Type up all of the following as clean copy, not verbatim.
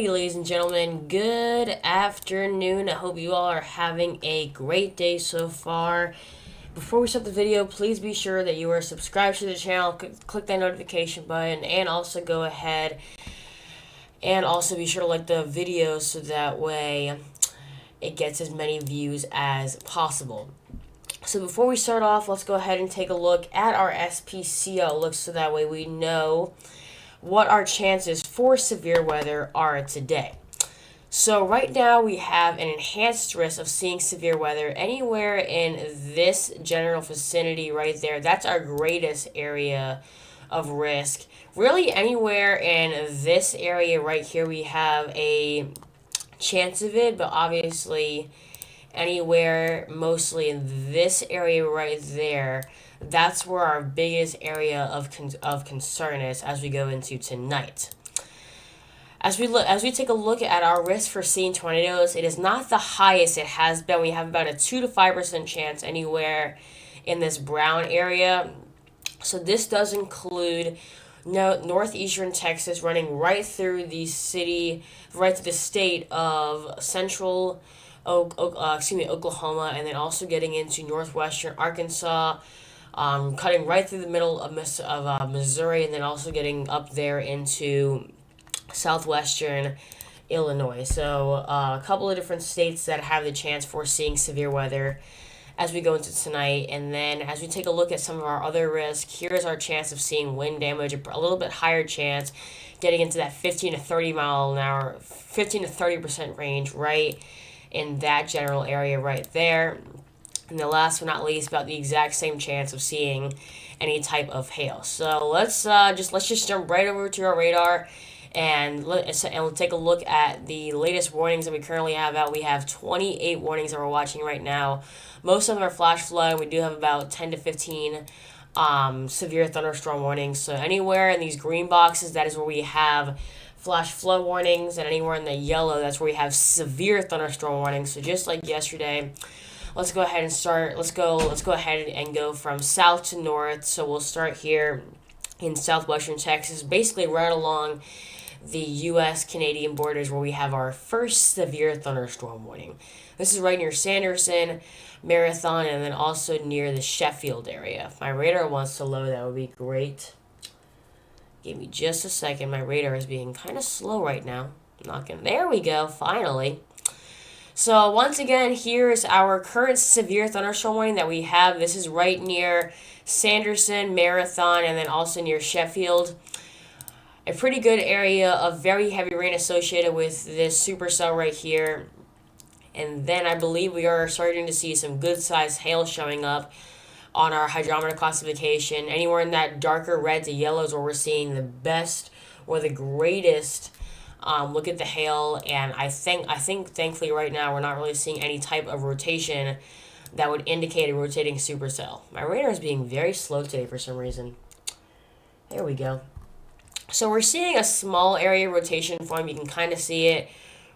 Alrighty, ladies and gentlemen, good afternoon. I hope you all are having a great day so far. Before we start the video, please be sure that you are subscribed to the channel, click that notification button, and also go ahead and also be sure to like the video so that way it gets as many views as possible. So before we start off, let's go ahead and take a look at our SPC outlook so that way we know what our chances for severe weather are today. So right now we have an enhanced risk of seeing severe weather anywhere in this general vicinity right there. That's our greatest area of risk. Really anywhere in this area right here we have a chance of it, but obviously anywhere mostly in this area right there, that's where our biggest area of concern is as we go into tonight. As we take a look at our risk for seeing tornadoes, it is not the highest it has been. We have about a 2 to 5% chance anywhere in this brown area. So this does include northeastern Texas, running right through the city, right to the state of central Oklahoma, and then also getting into northwestern Arkansas, cutting right through the middle of Missouri, and then also getting up there into southwestern Illinois. So a couple of different states that have the chance for seeing severe weather as we go into tonight. And then as we take a look at some of our other risks, here's our chance of seeing wind damage, a little bit higher chance, getting into that 15 to 30 mile an hour, 15 to 30% range right in that general area right there. And the last but not least, about the exact same chance of seeing any type of hail. So let's just jump right over to our radar and we'll take a look at the latest warnings that we currently have out. We have 28 warnings that we're watching right now. Most of them are flash flood. We do have about 10 to 15 severe thunderstorm warnings. So anywhere in these green boxes, that is where we have flash flood warnings, and anywhere in the yellow, that's where we have severe thunderstorm warnings. So just like yesterday, let's go ahead and start. Let's go ahead and go from south to north. So we'll start here in southwestern Texas, basically right along the U.S.-Canadian borders, where we have our first severe thunderstorm warning. This is right near Sanderson, Marathon, and then also near the Sheffield area. If my radar wants to load, that would be great. Give me just a second. My radar is being kind of slow right now. There we go, finally. So once again, here is our current severe thunderstorm warning that we have. This is right near Sanderson, Marathon, and then also near Sheffield. A pretty good area of very heavy rain associated with this supercell right here. And then I believe we are starting to see some good-sized hail showing up on our hydrometer classification. Anywhere in that darker red to yellows where we're seeing the best or the greatest look at the hail. And I think thankfully right now we're not really seeing any type of rotation that would indicate a rotating supercell. My radar is being very slow today for some reason. There we go. So we're seeing a small area rotation form. You can kind of see it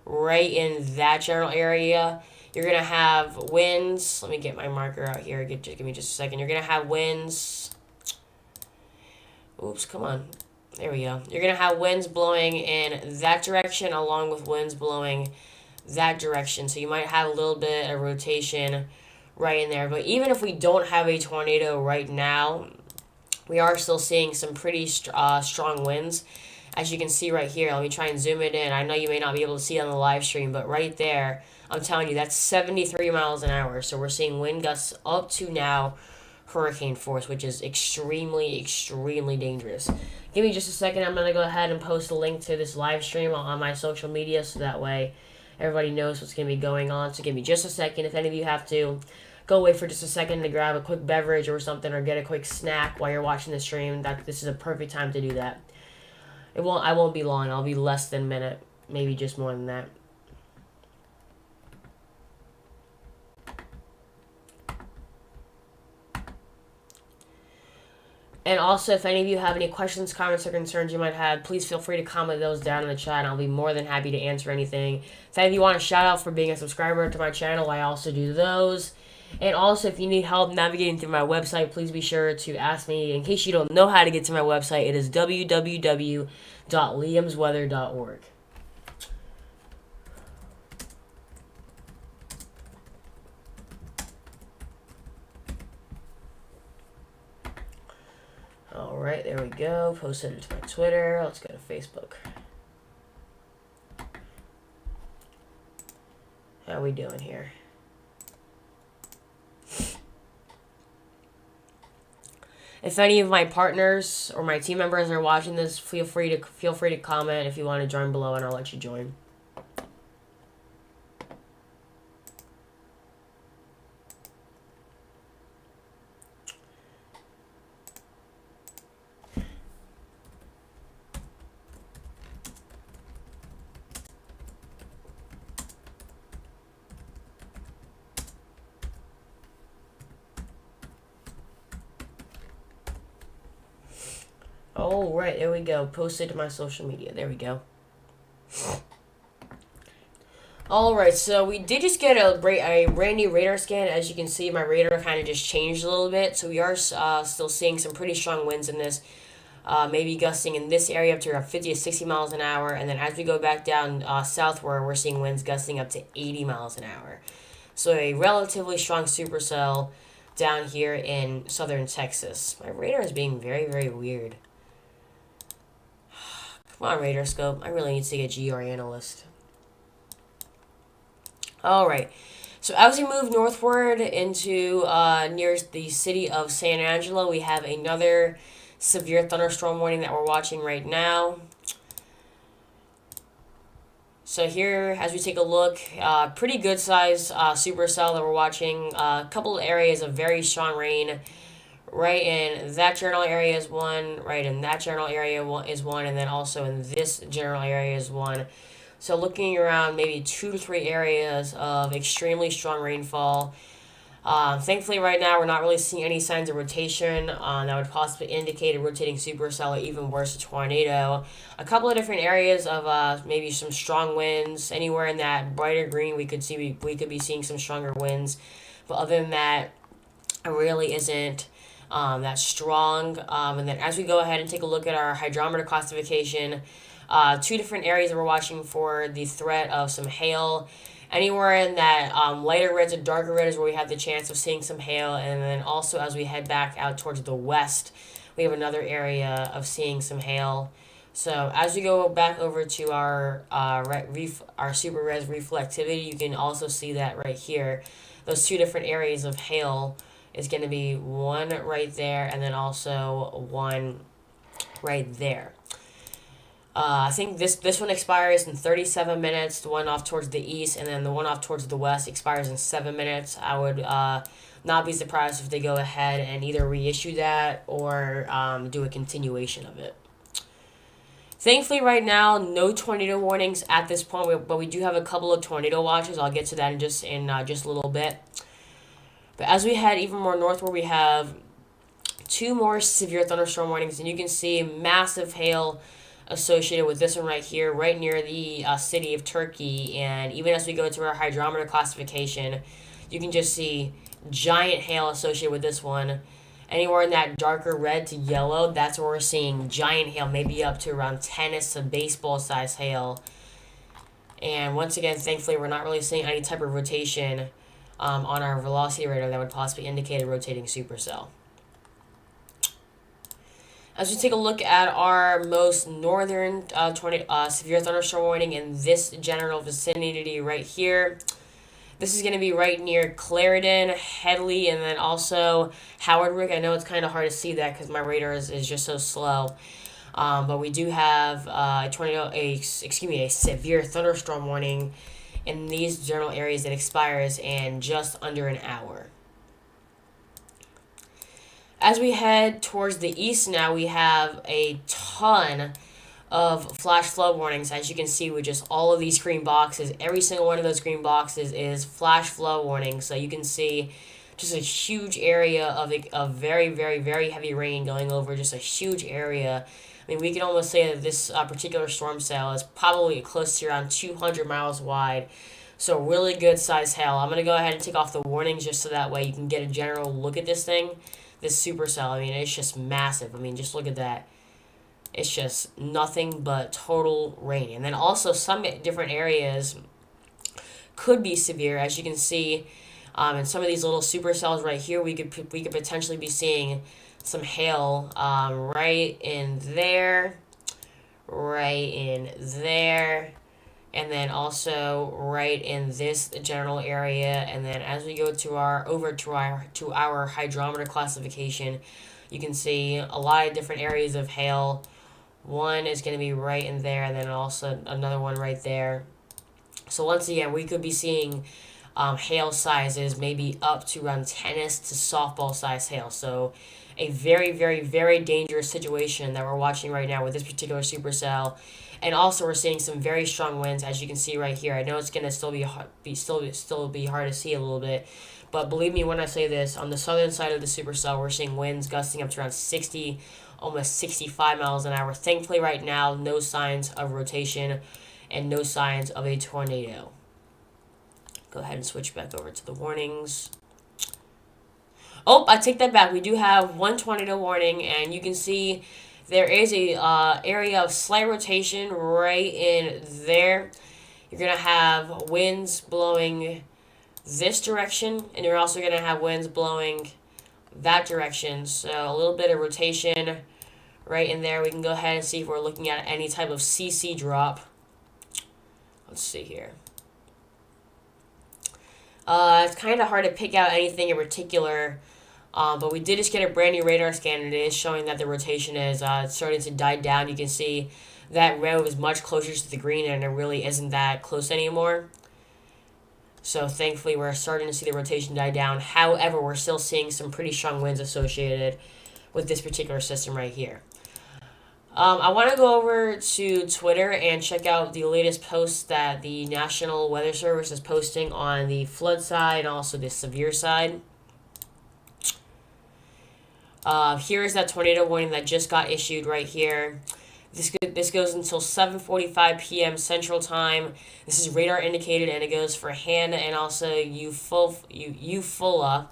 right in that general area. You're going to have winds. Let me get my marker out here. Give me just a second. You're going to have winds. Oops, come on. There we go. You're going to have winds blowing in that direction along with winds blowing that direction. So you might have a little bit of rotation right in there. But even if we don't have a tornado right now, we are still seeing some pretty strong winds. As you can see right here, let me try and zoom it in. I know you may not be able to see it on the live stream, but right there, I'm telling you, that's 73 miles an hour. So we're seeing wind gusts up to now hurricane force, which is extremely, extremely dangerous. Give me just a second. I'm going to go ahead and post a link to this live stream on my social media so that way everybody knows what's going to be going on. So give me just a second. If any of you have to go away for just a second to grab a quick beverage or something or get a quick snack while you're watching the stream, this is a perfect time to do that. I won't be long. I'll be less than a minute, maybe just more than that. And also, if any of you have any questions, comments, or concerns you might have, please feel free to comment those down in the chat, and I'll be more than happy to answer anything. If any of you want a shout out for being a subscriber to my channel, I also do those. And also, if you need help navigating through my website, please be sure to ask me. In case you don't know how to get to my website, it is www.liamsweather.org. right, there we go. Posted it to my Twitter. Let's go to Facebook. How are we doing here? If any of my partners or my team members are watching this, feel free to comment if you want to join below, and I'll let you join. Oh, right, there we go. Posted to my social media. There we go. Alright, so we did just get a brand new radar scan. As you can see, my radar kind of just changed a little bit. So we are still seeing some pretty strong winds in this. Maybe gusting in this area up to around 50 to 60 miles an hour. And then as we go back down southward, we're seeing winds gusting up to 80 miles an hour. So a relatively strong supercell down here in southern Texas. My radar is being very, very weird. Come on, radar scope. I really need to get GR analyst. Alright. So as we move northward into near the city of San Angelo, we have another severe thunderstorm warning that we're watching right now. So here, as we take a look, pretty good size supercell that we're watching. A couple of areas of very strong rain. Right in that general area is one. Right in that general area is one. And then also in this general area is one. So looking around maybe 2 to 3 areas of extremely strong rainfall. Thankfully, right now, we're not really seeing any signs of rotation that would possibly indicate a rotating supercell or even worse, a tornado. A couple of different areas of maybe some strong winds. Anywhere in that brighter green, we could be seeing some stronger winds. But other than that, it really isn't that strong. And then as we go ahead and take a look at our hydrometer classification, 2 different areas that we're watching for the threat of some hail. Anywhere in that lighter reds and darker red is where we have the chance of seeing some hail. And then also as we head back out towards the west, we have another area of seeing some hail. So as we go back over to our super res reflectivity, you can also see that right here. Those 2 different areas of hail is going to be one right there and then also one right there. I think this one expires in 37 minutes, the one off towards the east, and then the one off towards the west expires in 7 minutes. I would not be surprised if they go ahead and either reissue that or do a continuation of it. Thankfully, right now, no tornado warnings at this point, but we do have a couple of tornado watches. I'll get to that in just a little bit. But as we head even more northward, we have 2 more severe thunderstorm warnings, and you can see massive hail associated with this one right here, right near the city of Turkey. And even as we go to our hydrometer classification, you can just see giant hail associated with this one. Anywhere in that darker red to yellow, that's where we're seeing giant hail, maybe up to around tennis to baseball size hail. And once again, thankfully, we're not really seeing any type of rotation on our velocity radar that would possibly indicate a rotating supercell. As we take a look at our most northern severe thunderstorm warning in this general vicinity right here, this is going to be right near Clarendon, Headley, and then also Howard. I know it's kind of hard to see that because my radar is just so slow. But we do have a severe thunderstorm warning in these general areas that expires in just under an hour. As we head towards the east now, we have a ton of flash flood warnings. As you can see with just all of these green boxes, every single one of those green boxes is flash flood warning. So you can see just a huge area of very, very, very heavy rain going over just a huge area. I mean, we can almost say that this particular storm cell is probably close to around 200 miles wide. So really good size hail. I'm going to go ahead and take off the warnings just so that way you can get a general look at this thing. This supercell, I mean, it's just massive. I mean, just look at that. It's just nothing but total rain. And then also some different areas could be severe. As you can see, in some of these little supercells right here, we could potentially be seeing some hail right in there, right in there, and then also right in this general area. And then as we go to our hydrometer classification, you can see a lot of different areas of hail. One is going to be right in there, and then also another one right there. So once again, we could be seeing hail sizes maybe up to around tennis to softball size hail. So a very, very, very dangerous situation that we're watching right now with this particular supercell. And also, we're seeing some very strong winds, as you can see right here. I know it's gonna still be hard to see a little bit, but believe me when I say this. On the southern side of the supercell, we're seeing winds gusting up to around 60, almost 65 miles an hour. Thankfully, right now, no signs of rotation and no signs of a tornado. Go ahead and switch back over to the warnings. Oh, I take that back. We do have one tornado warning, and you can see there is a area of slight rotation right in there. You're going to have winds blowing this direction, and you're also going to have winds blowing that direction. So a little bit of rotation right in there. We can go ahead and see if we're looking at any type of CC drop. Let's see here. It's kind of hard to pick out anything in particular, but we did just get a brand new radar scan, and it is showing that the rotation is starting to die down. You can see that red is much closer to the green, and it really isn't that close anymore. So thankfully, we're starting to see the rotation die down. However, we're still seeing some pretty strong winds associated with this particular system right here. I want to go over to Twitter and check out the latest posts that the National Weather Service is posting on the flood side and also the severe side. Here is that tornado warning that just got issued right here. This goes until 7:45 p.m. Central Time. This is radar indicated, and it goes for Han and also Eufaula.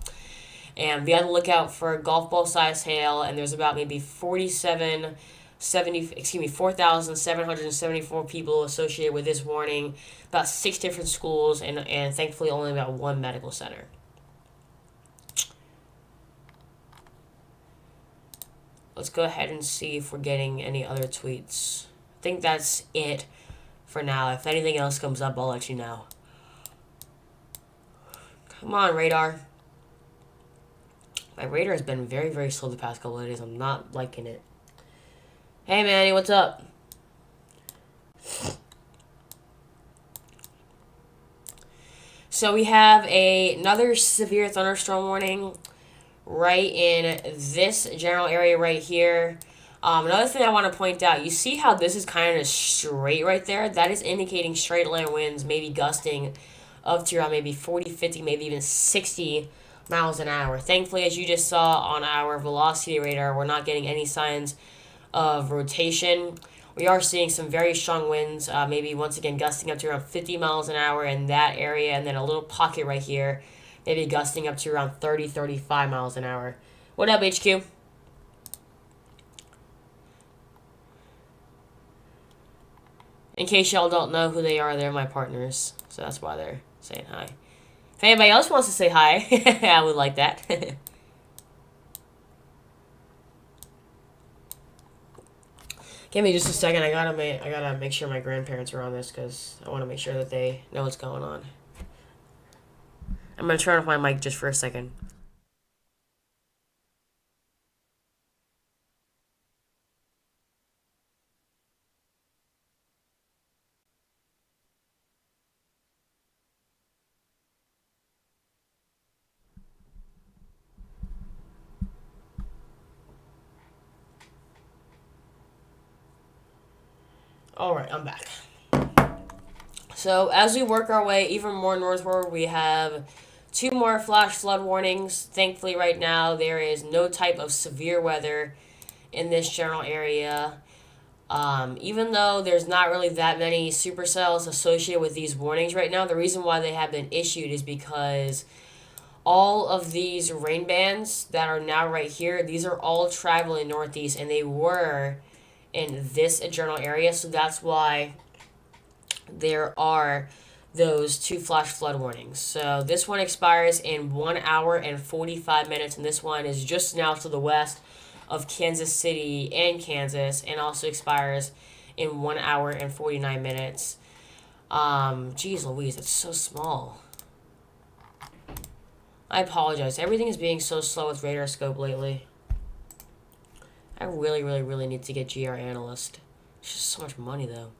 And be on the lookout for golf ball size hail, and there's about maybe 4,774 people associated with this warning, about 6 different schools, and thankfully only about 1 medical center. Let's go ahead and see if we're getting any other tweets. I think that's it for now. If anything else comes up, I'll let you know. Come on, radar. My radar has been very, very slow the past couple of days. I'm not liking it. Hey, Manny, what's up? So we have another severe thunderstorm warning right in this general area right here. Another thing I want to point out, you see how this is kind of straight right there? That is indicating straight line winds, maybe gusting up to around maybe 40, 50, maybe even 60 miles an hour. Thankfully, as you just saw on our velocity radar, we're not getting any signs of rotation. We are seeing some very strong winds, maybe once again gusting up to around 50 miles an hour in that area, and then a little pocket right here, maybe gusting up to around 30, 35 miles an hour. What up, HQ? In case y'all don't know who they are, they're my partners, so that's why they're saying hi. If anybody else wants to say hi, I would like that. Give me just a second. I gotta make sure my grandparents are on this because I want to make sure that they know what's going on. I'm gonna turn off my mic just for a second. Alright, I'm back. So as we work our way even more northward, we have 2 more flash flood warnings. Thankfully, right now, there is no type of severe weather in this general area. Even though there's not really that many supercells associated with these warnings right now, the reason why they have been issued is because all of these rain bands that are now right here, these are all traveling northeast, and they were in this general area, so that's why there are those 2 flash flood warnings. So this one expires in 1 hour and 45 minutes, and this one is just now to the west of Kansas City and Kansas, and also expires in 1 hour and 49 minutes. Geez Louise, it's so small. I apologize. Everything is being so slow with Radar Scope lately. I really, really, really need to get GR Analyst. It's just so much money, though.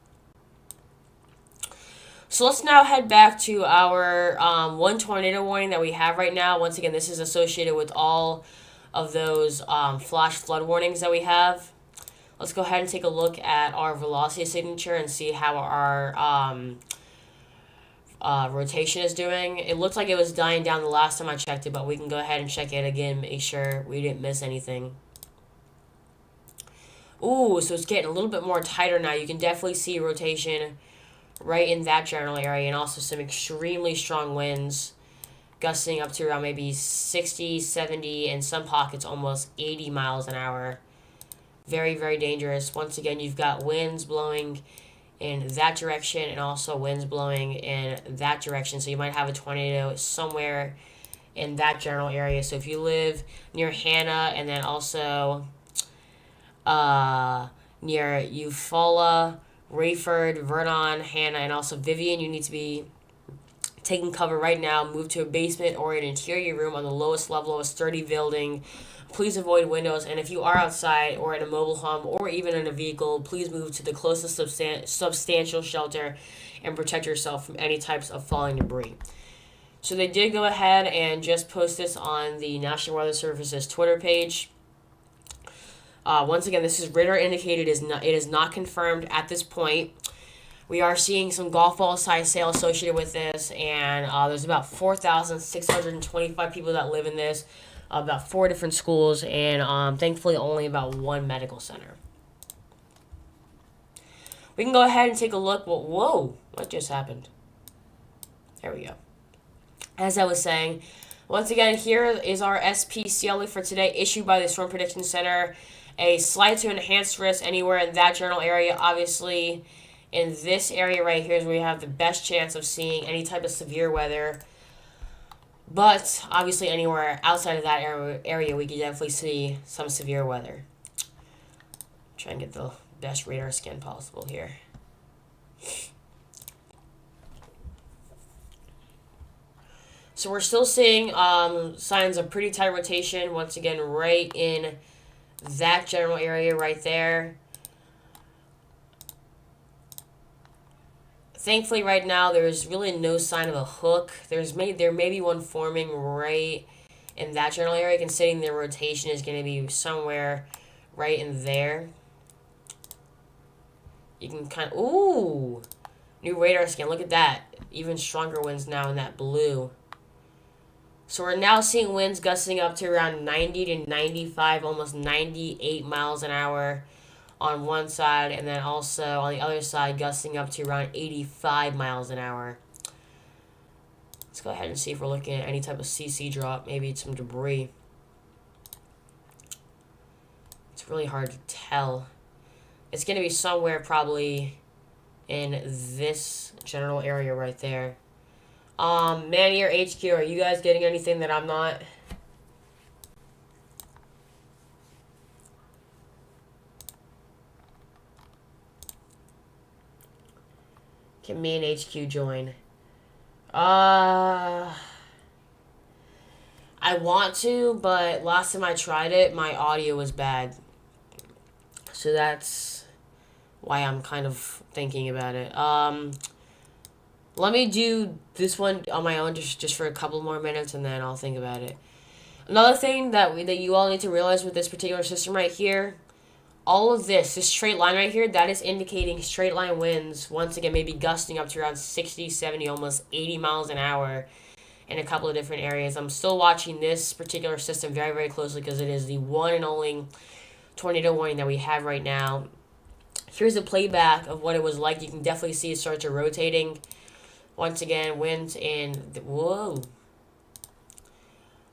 So let's now head back to our one tornado warning that we have right now. Once again, this is associated with all of those flash flood warnings that we have. Let's go ahead and take a look at our velocity signature and see how our rotation is doing. It looked like it was dying down the last time I checked it, but we can go ahead and check it again, make sure we didn't miss anything. Ooh, so it's getting a little bit more tighter now. You can definitely see rotation right in that general area, and also some extremely strong winds gusting up to around maybe 60, 70, and some pockets almost 80 miles an hour. Very, very dangerous. Once again, you've got winds blowing in that direction and also winds blowing in that direction. So you might have a tornado somewhere in that general area. So if you live near Hannah and then also near Eufaula, Rayford, Vernon, Hannah, and also Vivian, you need to be taking cover right now. Move to a basement or an interior room on the lowest level of a sturdy building. Please avoid windows, and if you are outside or in a mobile home or even in a vehicle, please move to the closest substantial shelter and protect yourself from any types of falling debris. So they did go ahead and just post this on the National Weather Service's Twitter page. Once again, this is radar indicated. It is not confirmed at this point. We are seeing some golf ball size sail associated with this, and there's about 4,625 people that live in this, about 4 different schools, and thankfully only about 1 medical center. We can go ahead and take a look. Whoa, what just happened? There we go. As I was saying, once again, here is our SPCLE for today, issued by the Storm Prediction Center. A slight to enhanced risk anywhere in that general area. Obviously, in this area right here is where we have the best chance of seeing any type of severe weather. But obviously anywhere outside of that area, we can definitely see some severe weather. Try and get the best radar scan possible here. So we're still seeing signs of pretty tight rotation. Once again, right in that general area right there. Thankfully, right now, there's really no sign of a hook. There may be one forming right in that general area, considering the rotation is going to be somewhere right in there. You can kind of... Ooh! New radar scan. Look at that. Even stronger winds now in that blue. So we're now seeing winds gusting up to around 90 to 95, almost 98 miles an hour on one side, and then also on the other side gusting up to around 85 miles an hour. Let's go ahead and see if we're looking at any type of CC drop, maybe some debris. It's really hard to tell. It's going to be somewhere probably in this general area right there. Maneater HQ, are you guys getting anything that I'm not? Can me and HQ join? I want to, but last time I tried it, my audio was bad. So that's why I'm kind of thinking about it. Let me do this one on my own just for a couple more minutes, and then I'll think about it. Another thing that you all need to realize with this particular system right here, all of this straight line right here, that is indicating straight line winds, once again, maybe gusting up to around 60, 70, almost 80 miles an hour in a couple of different areas. I'm still watching this particular system very, very closely because it is the one and only tornado warning that we have right now. Here's a playback of what it was like. You can definitely see it start to rotating. Once again, winds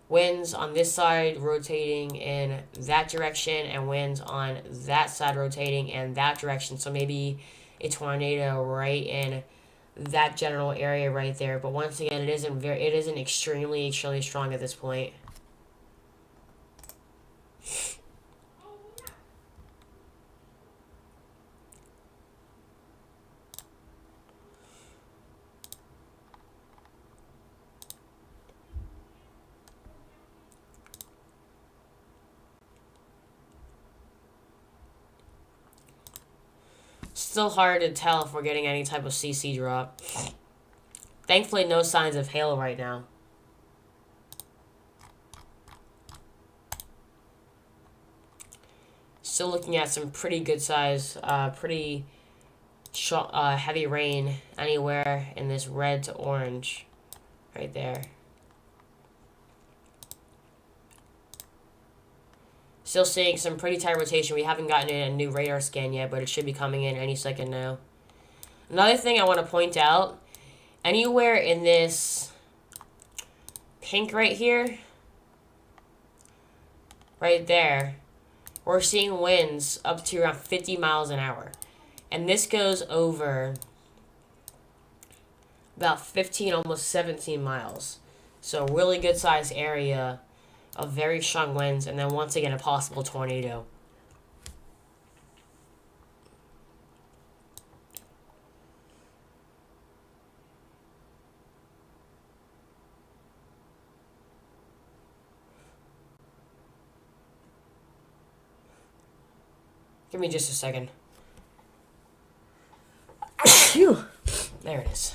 winds on this side rotating in that direction, and winds on that side rotating in that direction. So maybe a tornado right in that general area right there. But once again, it isn't extremely strong at this point. still hard to tell if we're getting any type of CC drop. Thankfully, no signs of hail right now. Still looking at some pretty good size, pretty heavy rain anywhere in this red to orange right there. Still seeing some pretty tight rotation. We haven't gotten in a new radar scan yet, but it should be coming in any second now. Another thing I want to point out, anywhere in this pink right here, right there, we're seeing winds up to around 50 miles an hour. And this goes over about 15, almost 17 miles. So really good sized area of very strong winds, and then once again a possible tornado. Give me just a second. Phew. There it is.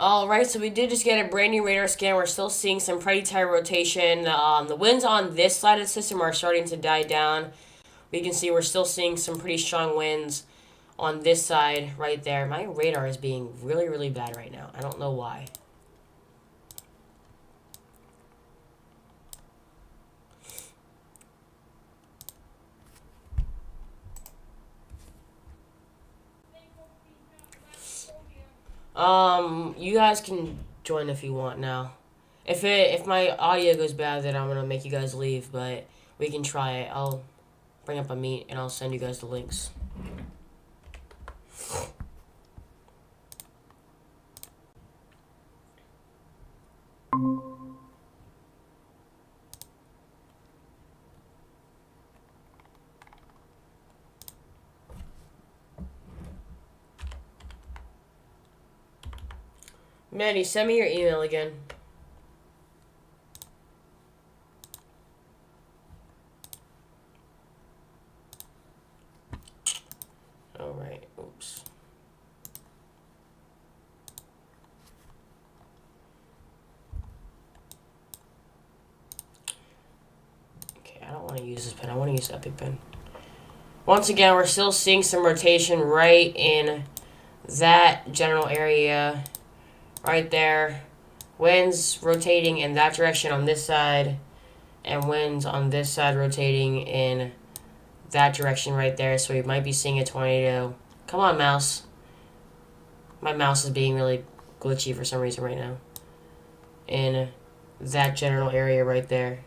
Alright, so we did just get a brand new radar scan. We're still seeing some pretty tight rotation. The winds on this side of the system are starting to die down. We can see we're still seeing some pretty strong winds on this side right there. My radar is being really, really bad right now. I don't know why. You guys can join if you want now. If my audio goes bad, then I'm gonna make you guys leave, but we can try it. I'll bring up a meet and I'll send you guys the links. Manny, send me your email again. Alright, oops. Okay, I don't want to use this pen. I want to use EpiPen. Once again, we're still seeing some rotation right in that general area. Right there. Winds rotating in that direction on this side, and winds on this side rotating in that direction right there. So we might be seeing a tornado. Come on, mouse. My mouse is being really glitchy for some reason right now. In that general area right there.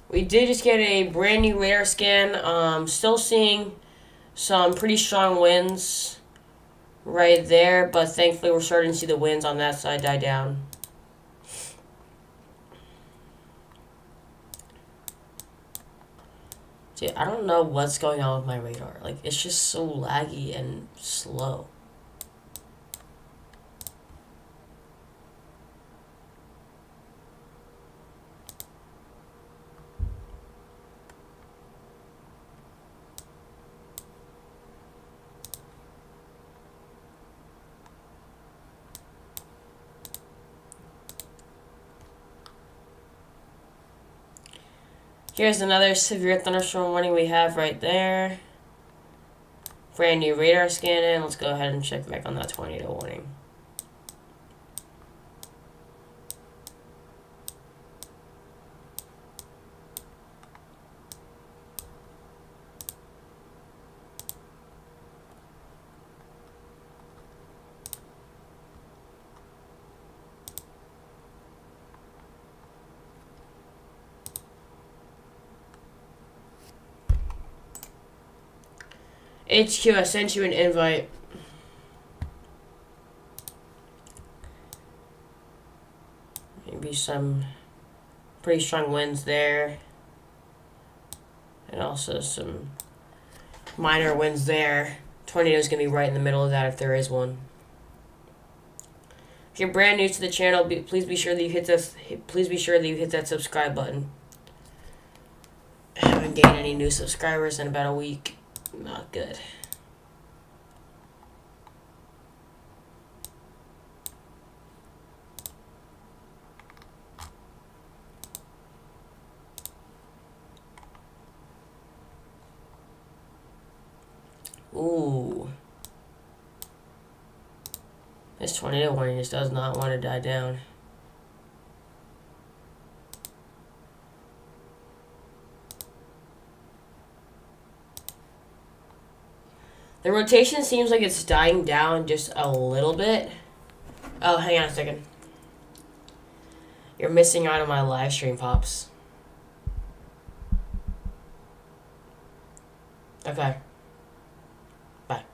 We did just get a brand new radar scan. Still seeing some pretty strong winds right there, but thankfully we're starting to see the winds on that side die down. Dude, I don't know what's going on with my radar. Like, it's just so laggy and slow. Here's another severe thunderstorm warning we have right there. Brand new radar scan in. Let's go ahead and check back on that tornado warning. HQ, I sent you an invite. Maybe some pretty strong winds there. And also some minor winds there. Tornado's going to be right in the middle of that if there is one. If you're brand new to the channel, please be sure that you hit that subscribe button. I haven't gained any new subscribers in about a week. Not good. Ooh. This tornado warning just does not want to die down. The rotation seems like it's dying down just a little bit. Oh, hang on a second. You're missing out on my live stream, Pops. Okay. Bye.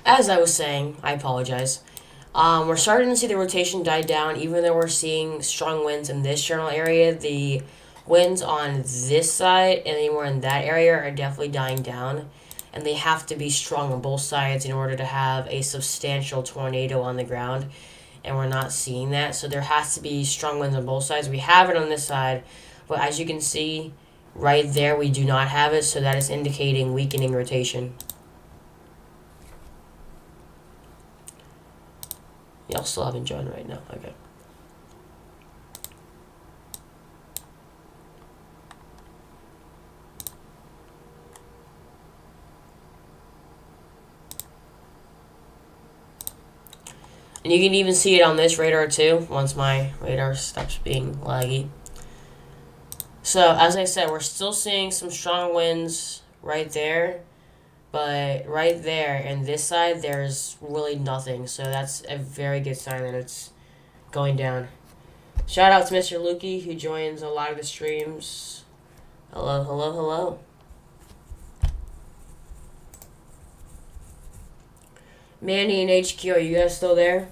As I was saying, I apologize. We're starting to see the rotation die down, even though we're seeing strong winds in this general area. The winds on this side and anywhere in that area are definitely dying down, and they have to be strong on both sides in order to have a substantial tornado on the ground, and we're not seeing that. So there has to be strong winds on both sides. We have it on this side, but as you can see right there, we do not have it, so that is indicating weakening rotation. Y'all still haven't joined right now. Okay. And you can even see it on this radar too, once my radar stops being laggy. So, as I said, we're still seeing some strong winds right there. But right there and this side, there's really nothing. So that's a very good sign that it's going down. Shout out to Mr. Lukey, who joins a lot of the streams. Hello, hello, hello. Manny and HQ, are you guys still there?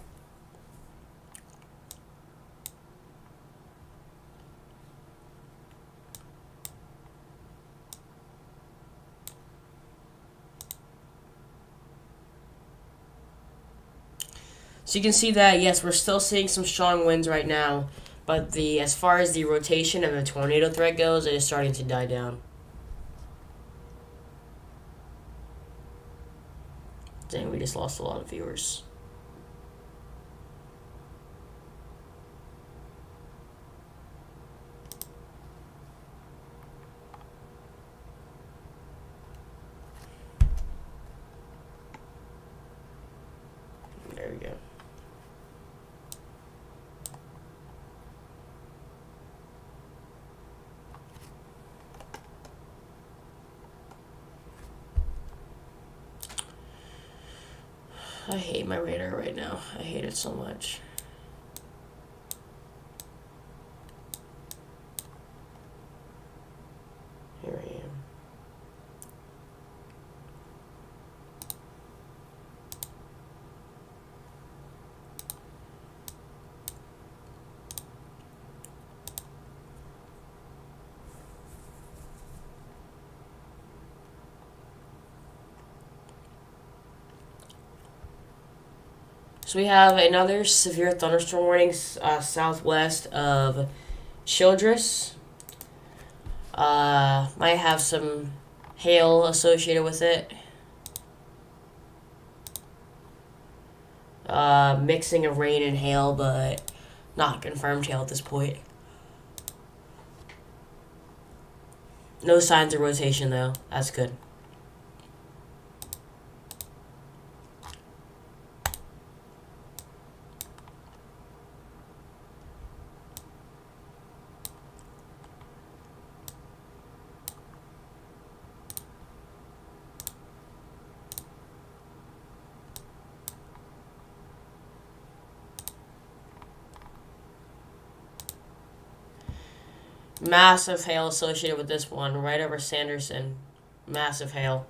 So you can see that, yes, we're still seeing some strong winds right now, but as far as the rotation and the tornado threat goes, it is starting to die down. Dang, we just lost a lot of viewers. There we go. I hate my radar right now. I hate it so much. Here I am. So we have another severe thunderstorm warning southwest of Childress. Might have some hail associated with it. Mixing of rain and hail, but not confirmed hail at this point. No signs of rotation though. That's good. Massive hail associated with this one, right over Sanderson. Massive hail.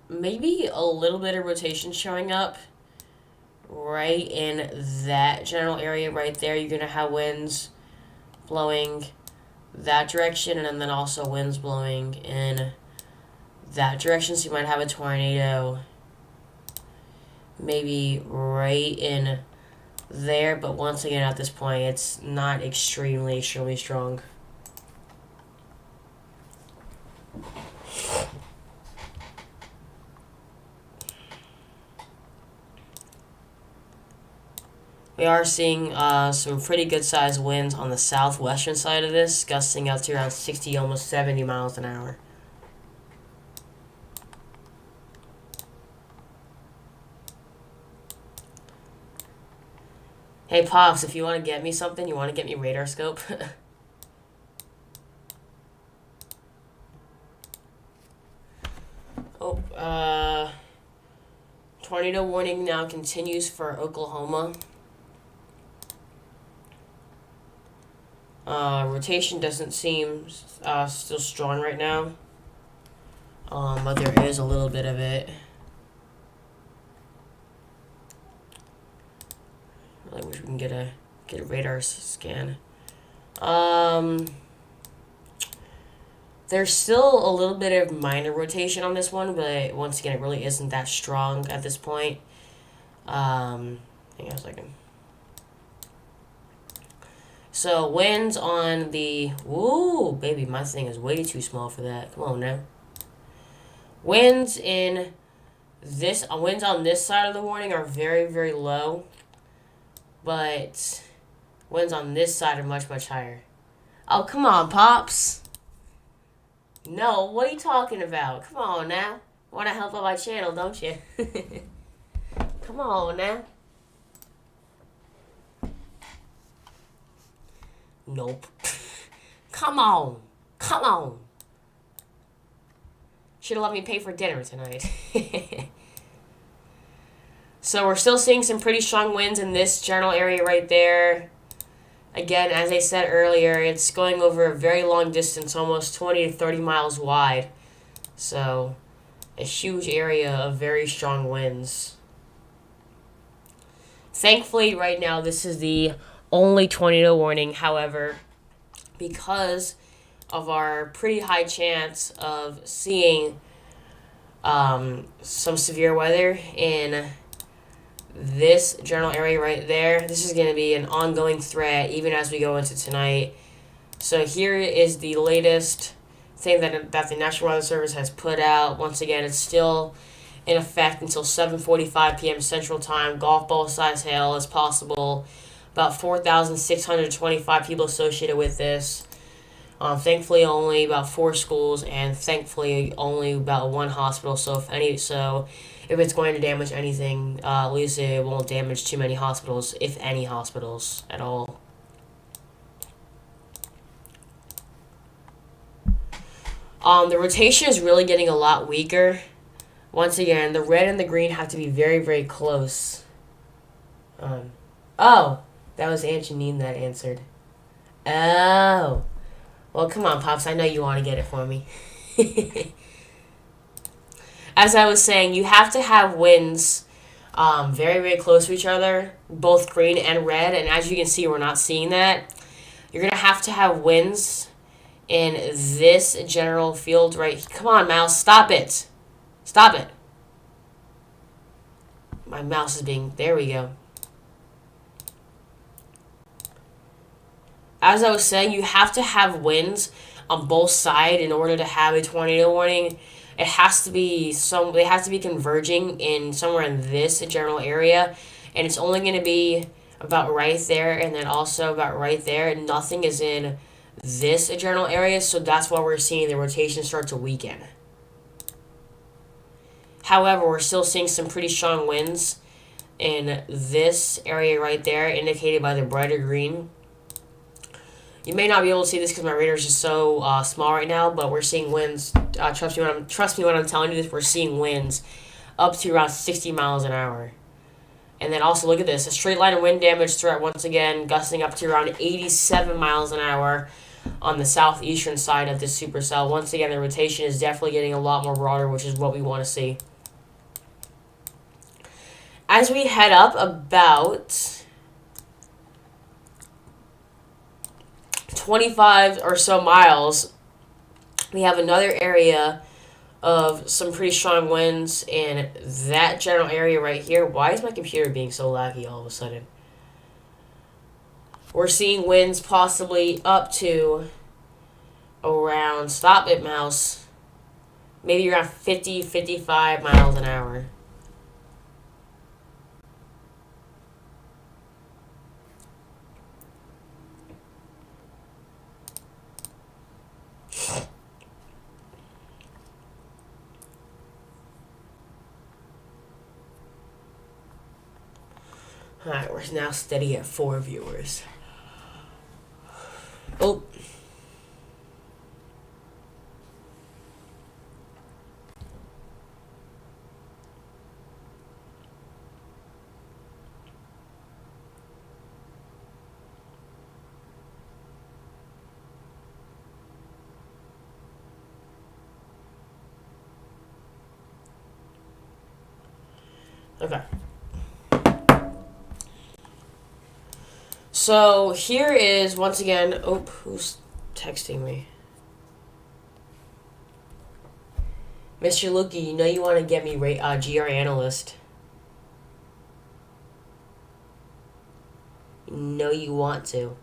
Maybe a little bit of rotation showing up right in that general area right there. You're gonna have winds blowing that direction, and then also winds blowing in that direction. So you might have a tornado maybe right in there, but once again, at this point, it's not extremely strong. We are seeing some pretty good sized winds on the southwestern side of this, gusting up to around 60, almost 70 miles an hour. Hey, Pops, if you want to get me something, you want to get me radar scope? Oh, tornado warning now continues for Oklahoma. Rotation doesn't seem still strong right now, but there is a little bit of it. I really wish we can get a radar scan. There's still a little bit of minor rotation on this one, but once again, it really isn't that strong at this point. Hang on a second. So winds on the... Ooh, baby, my thing is way too small for that. Come on now. Winds in this... winds on this side of the warning are very, very low. But winds on this side are much, much higher. Oh, come on, Pops. No, what are you talking about? Come on now. Want to help out my channel, don't you? Come on now. Nope. Come on. Come on. Should have let me pay for dinner tonight. So we're still seeing some pretty strong winds in this general area right there. Again, as I said earlier, it's going over a very long distance, almost 20 to 30 miles wide. So, a huge area of very strong winds. Thankfully, right now, this is the only tornado warning. However, because of our pretty high chance of seeing some severe weather in this general area right there, this is going to be an ongoing threat even as we go into tonight. So here is the latest thing that the National Weather Service has put out. Once again, it's still in effect until 7:45 p.m. Central Time. Golf ball size hail is possible. About 4,625 people associated with this. Thankfully, only about 4 schools, and thankfully only about 1 hospital. So if it's going to damage anything, at least it won't damage too many hospitals, if any hospitals at all. The rotation is really getting a lot weaker. Once again, the red and the green have to be very, very close. Oh, that was Aunt Janine that answered. Oh. Well, come on, Pops. I know you want to get it for me. As I was saying, you have to have winds very, very close to each other, both green and red. And as you can see, we're not seeing that. You're going to have winds in this general field right... Come on, mouse. Stop it. Stop it. My mouse is being... There we go. As I was saying, you have to have winds on both sides in order to have a tornado warning. It has to be they have to be converging in somewhere in this general area, and it's only going to be about right there, and then also about right there. Nothing is in this general area, so that's why we're seeing the rotation start to weaken. However, we're still seeing some pretty strong winds in this area right there, indicated by the brighter green. You may not be able to see this because my radar is just so small right now, but we're seeing winds. Trust me when I'm telling you this. We're seeing winds up to around 60 miles an hour. And then also look at this, a straight line of wind damage threat once again, gusting up to around 87 miles an hour on the southeastern side of this supercell. Once again, the rotation is definitely getting a lot more broader, which is what we want to see. As we head up about 25 or so miles, we have another area of some pretty strong winds in that general area right here. Why is my computer being so laggy all of a sudden? We're seeing winds possibly up to around, stop it mouse, maybe around 50, 55 miles an hour. Alright, we're now steady at 4 viewers. Oh. Okay. So here is once again. Oh, who's texting me? Mr. Luki, you know you want to get me GR analyst. You know you want to.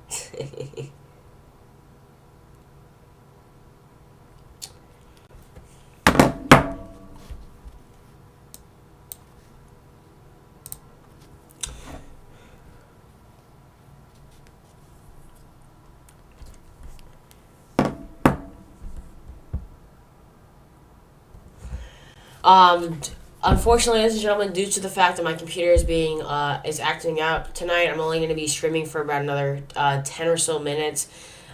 Unfortunately, ladies and gentlemen, due to the fact that my computer is acting out tonight, I'm only going to be streaming for about another 10 or so minutes.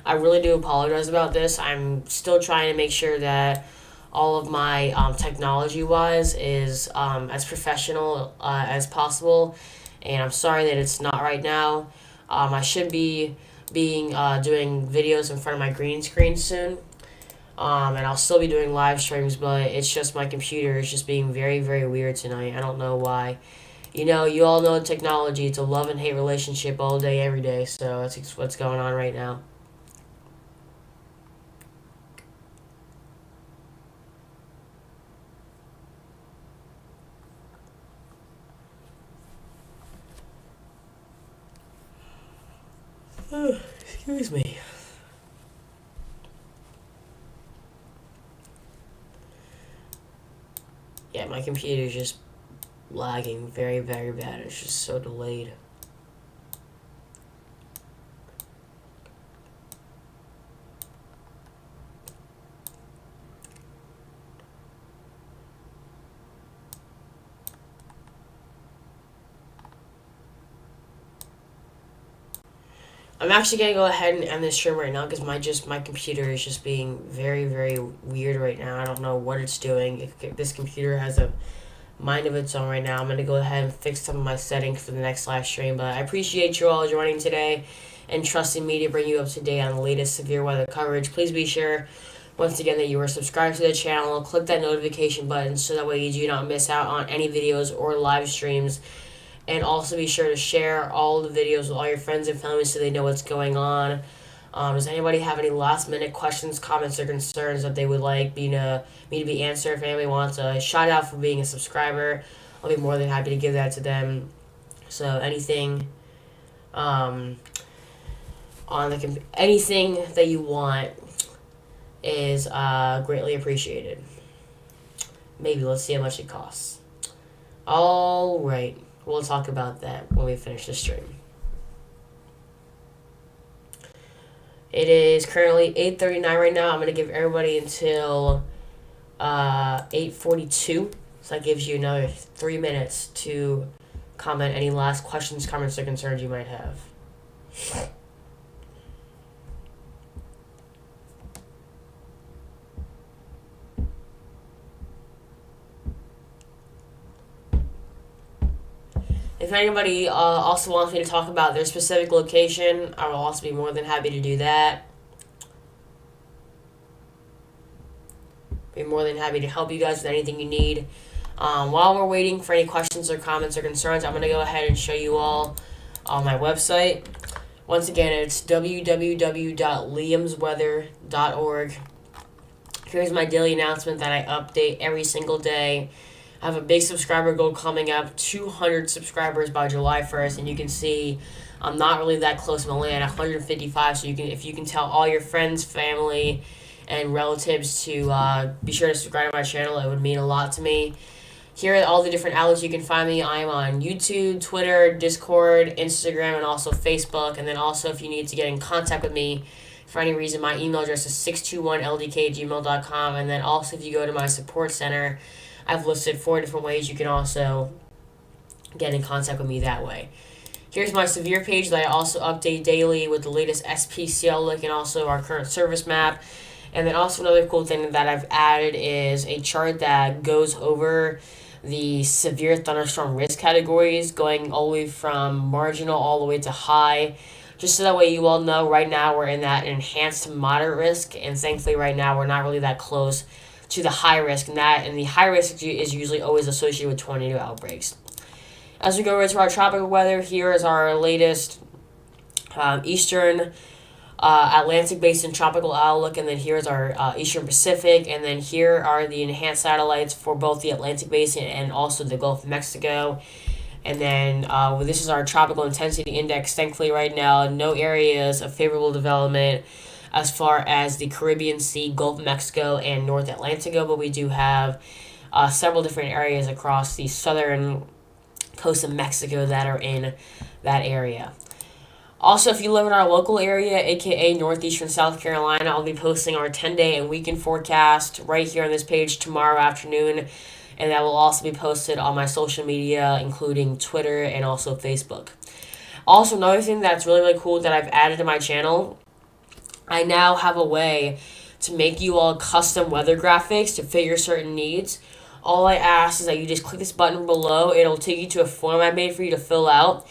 I really do apologize about this. I'm still trying to make sure that all of my technology-wise is as professional as possible, and I'm sorry that it's not right now. I should be doing videos in front of my green screen soon. And I'll still be doing live streams, but it's just my computer is just being very, very weird tonight. I don't know why. You know, you all know technology. It's a love and hate relationship all day, every day. So that's what's going on right now. Excuse me. Yeah, my computer is just lagging very, very bad. It's just so delayed. I'm actually gonna go ahead and end this stream right now because my computer is just being very, very weird right now. I don't know what it's doing. This computer has a mind of its own right now. I'm gonna go ahead and fix some of my settings for the next live stream. But I appreciate you all joining today and trusting me to bring you up to date on the latest severe weather coverage. Please be sure, once again, that you are subscribed to the channel. Click that notification button so that way you do not miss out on any videos or live streams. And also be sure to share all the videos with all your friends and family so they know what's going on. Does anybody have any last minute questions, comments, or concerns that they would like me to be answered? If anybody wants a shout out for being a subscriber, I'll be more than happy to give that to them. So anything, anything that you want is greatly appreciated. Maybe let's see how much it costs. All right. We'll talk about that when we finish the stream. It is currently 8:39 right now. I'm going to give everybody until 8:42. So that gives you another 3 minutes to comment any last questions, comments, or concerns you might have. If anybody also wants me to talk about their specific location, I will also be more than happy to do that. Be more than happy to help you guys with anything you need. While we're waiting for any questions or comments or concerns, I'm going to go ahead and show you all on my website. Once again, it's www.liamsweather.org. Here's my daily announcement that I update every single day. I have a big subscriber goal coming up, 200 subscribers by July 1st, and you can see I'm not really that close. I'm only at 155, so if you can tell all your friends, family, and relatives to be sure to subscribe to my channel, it would mean a lot to me. Here are all the different outlets you can find me. I am on YouTube, Twitter, Discord, Instagram, and also Facebook. And then also, if you need to get in contact with me for any reason, my email address is 621ldk@gmail.com. And then also, if you go to my support center, I've listed 4 different ways you can also get in contact with me that way. Here's my severe page that I also update daily with the latest SPCL link and also our current service map. And then also another cool thing that I've added is a chart that goes over the severe thunderstorm risk categories, going all the way from marginal all the way to high. Just so that way you all know, right now we're in that enhanced moderate risk, and thankfully right now we're not really that close to the high risk, and the high risk is usually always associated with tornado outbreaks. As we go over to our tropical weather, here is our latest eastern Atlantic Basin tropical outlook, and then here's our Eastern Pacific, and then here are the enhanced satellites for both the Atlantic Basin and also the Gulf of Mexico. And then this is our tropical intensity index. Thankfully right now, no areas of favorable development as far as the Caribbean Sea, Gulf of Mexico, and North Atlantic go, but we do have several different areas across the southern coast of Mexico that are in that area. Also, if you live in our local area, aka northeastern South Carolina, I'll be posting our 10-day and weekend forecast right here on this page tomorrow afternoon, and that will also be posted on my social media, including Twitter and also Facebook. Also, another thing that's really, really cool that I've added to my channel, I now have a way to make you all custom weather graphics to fit your certain needs. All I ask is that you just click this button below. It'll take you to a form I made for you to fill out.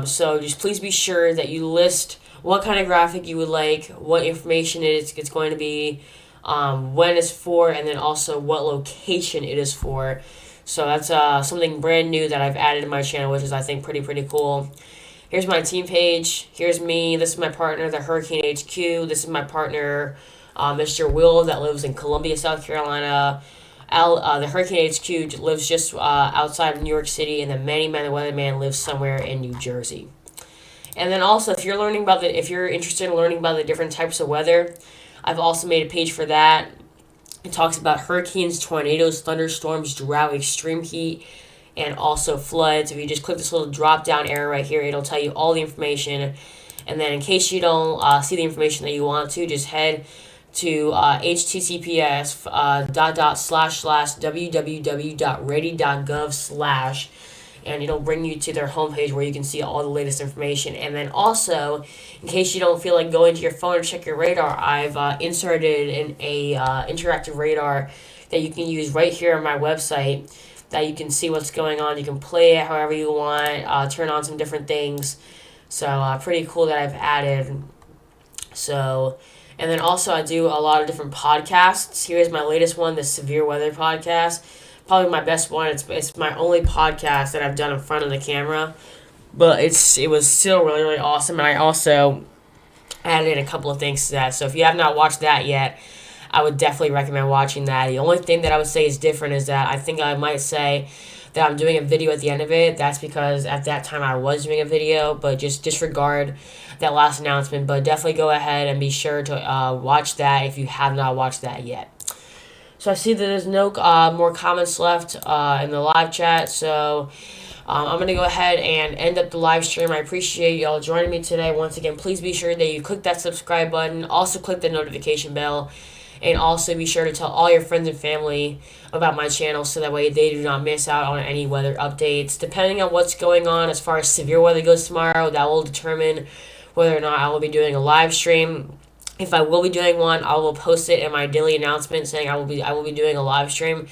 So just please be sure that you list what kind of graphic you would like, what information it's going to be, when it's for, and then also what location it is for. So that's something brand new that I've added to my channel, which is, I think, pretty cool. Here's my team page. Here's me. This is my partner, the Hurricane HQ. This is my partner, Mr. Will, that lives in Columbia, South Carolina. The Hurricane HQ lives just outside of New York City, and the Manny Man the Weatherman lives somewhere in New Jersey. And then also, if you're interested in learning about the different types of weather, I've also made a page for that. It talks about hurricanes, tornadoes, thunderstorms, drought, extreme heat, and also floods. If you just click this little drop-down arrow right here, it'll tell you all the information. And then in case you don't see the information that you want to, just head to https://www.ready.gov/ and it'll bring you to their homepage where you can see all the latest information. And then also, in case you don't feel like going to your phone to check your radar, I've inserted an interactive radar that you can use right here on my website, that you can see what's going on. You can play it however you want, turn on some different things. So pretty cool that I've added. So, and then also I do a lot of different podcasts. Here's my latest one, the Severe Weather Podcast. Probably my best one. It's my only podcast that I've done in front of the camera, but it was still really, really awesome. And I also added in a couple of things to that. So if you have not watched that yet, I would definitely recommend watching that. The only thing that I would say is different is that I think I might say that I'm doing a video at the end of it. That's because at that time I was doing a video, but just disregard that last announcement. But definitely go ahead and be sure to watch that if you have not watched that yet. So I see that there's no more comments left in the live chat, so I'm going to go ahead and end up the live stream. I appreciate y'all joining me today. Once again, please be sure that you click that subscribe button, also click the notification bell, and also be sure to tell all your friends and family about my channel so that way they do not miss out on any weather updates. Depending on what's going on as far as severe weather goes tomorrow, that will determine whether or not I will be doing a live stream. If I will be doing one, I will post it in my daily announcement saying I will be doing a live stream.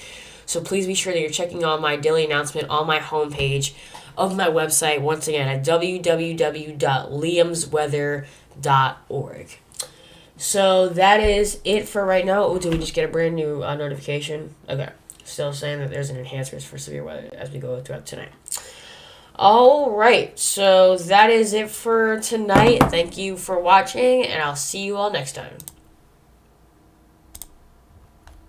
So please be sure that you're checking on my daily announcement on my homepage of my website, once again, at www.liamsweather.org. So that is it for right now. Oh, did we just get a brand new notification? Okay. Still saying that there's an enhancements for severe weather as we go throughout tonight. All right. So that is it for tonight. Thank you for watching, and I'll see you all next time.